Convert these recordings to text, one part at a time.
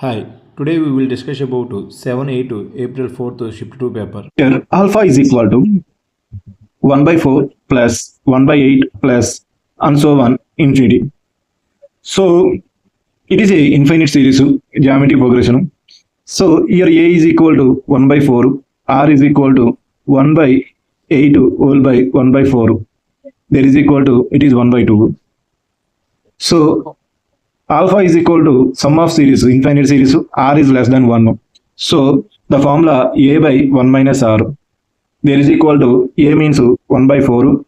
Hi, today we will discuss about 7A to April 4th shift 2 paper. Here alpha is equal to 1 by 4 plus 1 by 8 plus and so on infinity. So it is a infinite series geometry progression. So here A is equal to 1 by 4, R is equal to 1 by 8 whole by 1 by 4. There is equal to, it is 1 by 2. So alpha is equal to sum of series, infinite series, R is less than 1. So the formula A by 1 minus R. There is equal to A means 1 by 4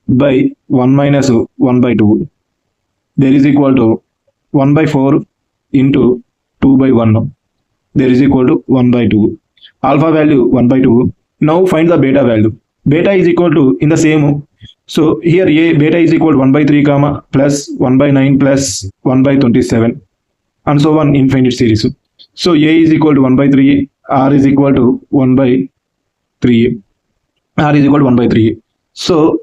by 1 minus 1 by 2. There is equal to 1 by 4 into 2 by 1. There is equal to 1 by 2. Alpha value 1 by 2. Now find the beta value. Beta is equal to in the same. So here A beta is equal to 1 by 3 comma plus 1 by 9 plus 1 by 27 and so on infinite series. So A is equal to 1 by 3, R is equal to 1 by 3, R is equal to 1 by 3. So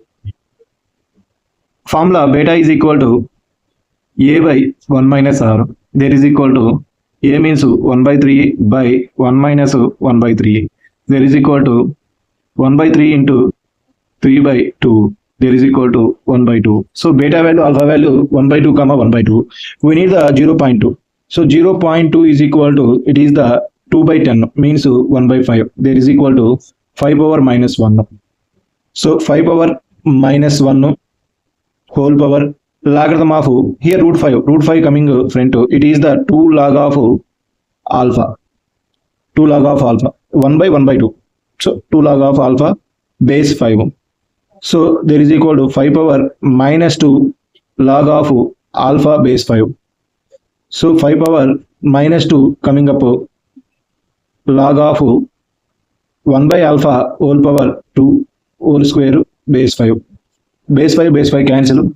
formula beta is equal to A by 1 minus R. There is equal to A means 1 by 3 by 1 minus 1 by 3. There is equal to 1 by 3 into 3 by 2. There is equal to 1 by 2. So beta value, alpha value 1 by 2 comma 1 by 2. We need the 0.2. So 0.2 is equal to, it is the 2 by 10 means 1 by 5. There is equal to 5 power minus 1. So 5 power minus 1 whole power logarithm of here root 5 coming front. It is the 2 log of alpha. 2 log of alpha. 1 by 1 by 2. So 2 log of alpha base 5. So there is equal to 5 power minus 2 log of alpha base 5. So 5 power minus 2 coming up log of 1 by alpha whole power 2 whole square base 5. Base 5 cancel.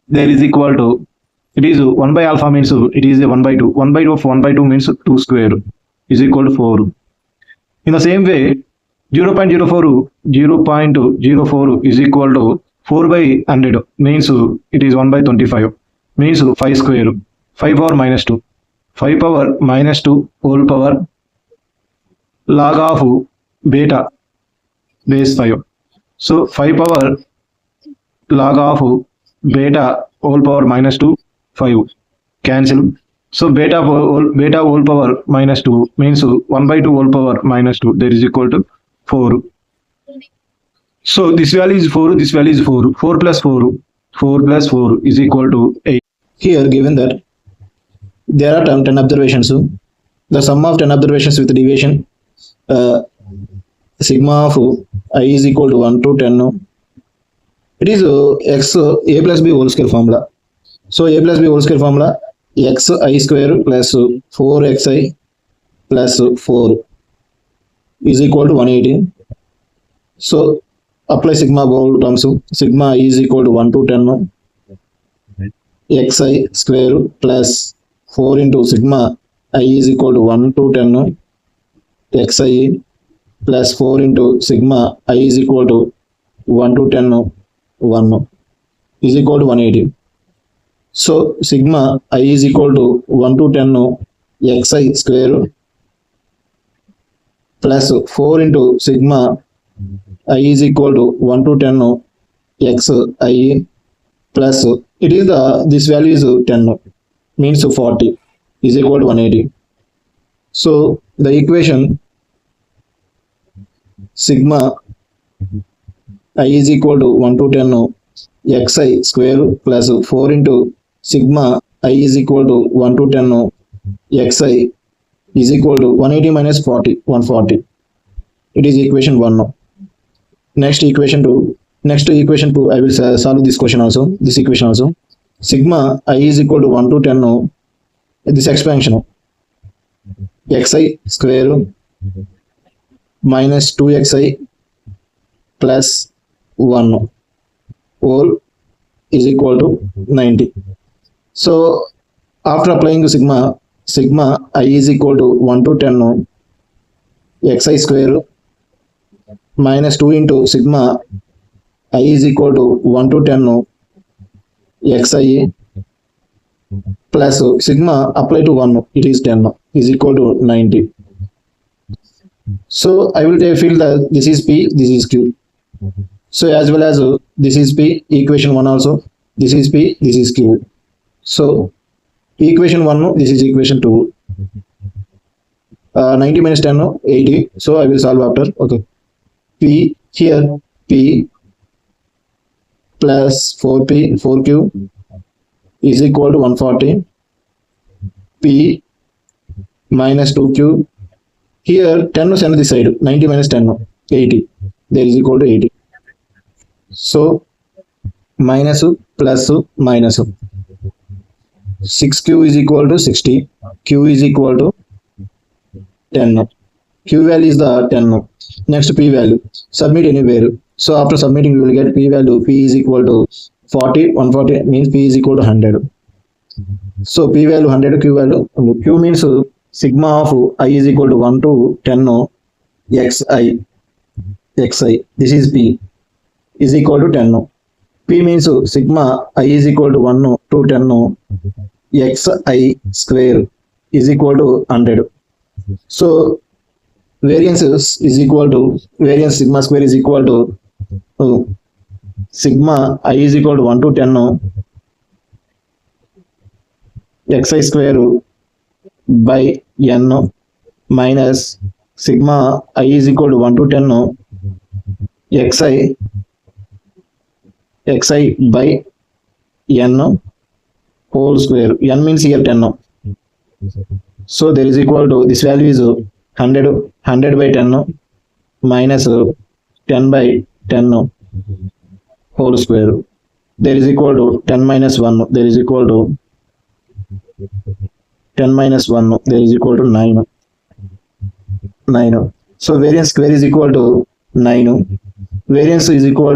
There is equal to, it is 1 by alpha means it is a 1 by 2. 1 by 2 of 1 by 2 means 2 square is equal to 4. In the same way, 0.04 is equal to 4 by 100 means it is 1 by 25 means 5 square. 5 power minus 2. 5 power minus 2 whole power log of beta base 5. So 5 power log of beta whole power minus 2 5 cancel. So beta whole power minus 2 means 1 by 2 whole power minus 2. There is equal to 4. So this value is 4, this value is 4. 4 plus 4 is equal to 8. Here given that there are 10 observations. The sum of 10 observations with deviation sigma of I is equal to 1 to 10. It is x a plus b whole square formula. So a plus b whole square formula x I square plus 4xi plus 4 is equal to 180. So apply sigma all terms. Sigma I is equal to 1 to 10 xi square plus 4 into sigma I is equal to 1 to 10 xi plus 4 into sigma I is equal to 1 to 10 1 is equal to 180. So sigma I is equal to 1 to 10 xi square plus 4 into sigma I is equal to 1 to 10 xi plus it is this value is 10 means 40 is equal to 180. So the equation sigma I is equal to 1 to 10 xi square plus 4 into sigma I is equal to 1 to 10 xi is equal to 180 minus 40, 140. It is equation 1. Next equation 2, I will solve this question also, this equation also. Sigma I is equal to 1 to 10, this expansion xi square minus 2xi plus 1 whole is equal to 90. So after applying sigma I is equal to 1 to 10 xi square minus 2 into sigma I is equal to 1 to 10 xi plus sigma apply to 1, it is 10 is equal to 90. So I will feel that this is P, this is Q. So as well as this is P, equation 1 also, this is P, this is Q. So equation 1, this is equation 2. 90 minus 10, 80. So I will solve after. Okay. P here, P plus 4P, 4Q is equal to 140. P minus 2Q. Here 10 is on this side. 90 minus 10, 80. There is equal to 80. So minus plus minus. 6Q is equal to 60. Q is equal to 10. Q value is the 10. Next P value. Submit anywhere. So after submitting, we will get P value. P is equal to 40. 140 means P is equal to 100. So P value 100, Q value. Q means sigma of I is equal to 1 to 10 xi. This is P is equal to 10. P means sigma I is equal to 1 to 10 xi square is equal to 100. So variance is equal to variance sigma square is equal to sigma I is equal to 1 to 10 xi square by n minus sigma I is equal to 1 to 10 xi by n whole square. N means here 10. So there is equal to, this value is 100 by 10 minus 10 by 10 whole square. There is equal to 10 minus 1. There is equal to 10 minus 1. There is equal to 9. 9. So variance square is equal to 9. Variance is equal